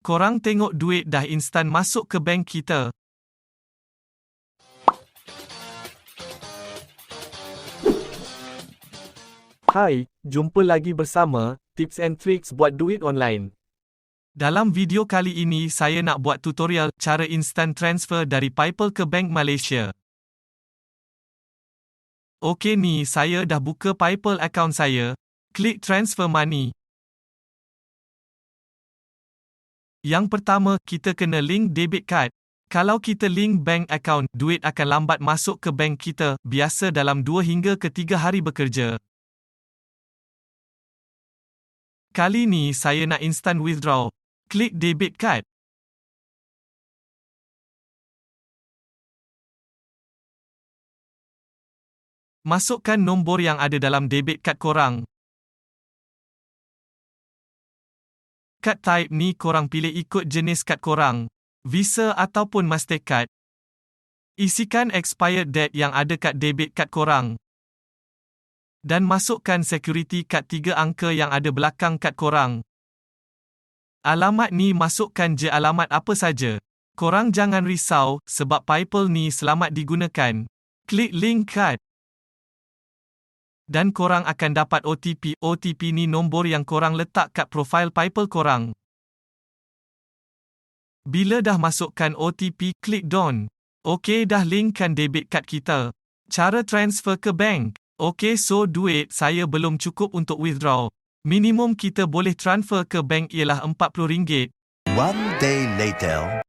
Korang tengok duit dah instan masuk ke bank kita. Hai, jumpa lagi bersama Tips and Tricks buat duit online. Dalam video kali ini saya nak buat tutorial cara instant transfer dari PayPal ke Bank Malaysia. Okey ni, saya dah buka PayPal account saya. Klik transfer money. Yang pertama, kita kena link debit card. Kalau kita link bank account, duit akan lambat masuk ke bank kita, biasa dalam 2 hingga ke 3 hari bekerja. Kali ni saya nak instant withdraw. Klik debit card. Masukkan nombor yang ada dalam debit card korang. Card type ni korang pilih ikut jenis kad korang, Visa ataupun Mastercard. Isikan expired date yang ada kat debit card korang. Dan masukkan security card 3 angka yang ada belakang kad korang. Alamat ni masukkan je alamat apa saja. Korang jangan risau, sebab PayPal ni selamat digunakan. Klik link card. Dan korang akan dapat OTP. OTP ni nombor yang korang letak kat profil PayPal korang. Bila dah masukkan OTP, klik Done. Okey, dah linkkan debit card kita. Cara transfer ke bank. Okey, so duit saya belum cukup untuk withdraw. Minimum kita boleh transfer ke bank ialah RM40. One day later.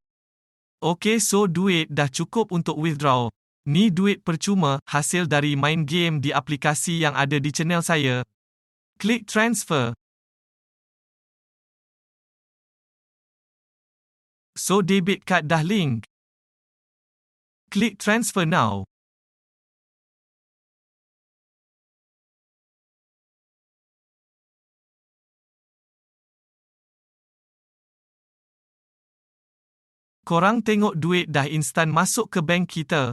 Okey, so duit dah cukup untuk withdraw. Ni duit percuma, hasil dari main game di aplikasi yang ada di channel saya. Klik transfer. So debit card dah link. Klik transfer now. Korang tengok duit dah instan masuk ke bank kita.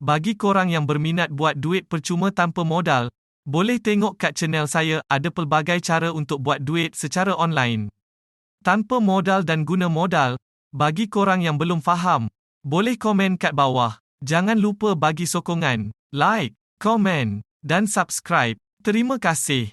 Bagi korang yang berminat buat duit percuma tanpa modal, boleh tengok kat channel saya, ada pelbagai cara untuk buat duit secara online. Tanpa modal dan guna modal. Bagi korang yang belum faham, boleh komen kat bawah. Jangan lupa bagi sokongan, like, komen, dan subscribe. Terima kasih.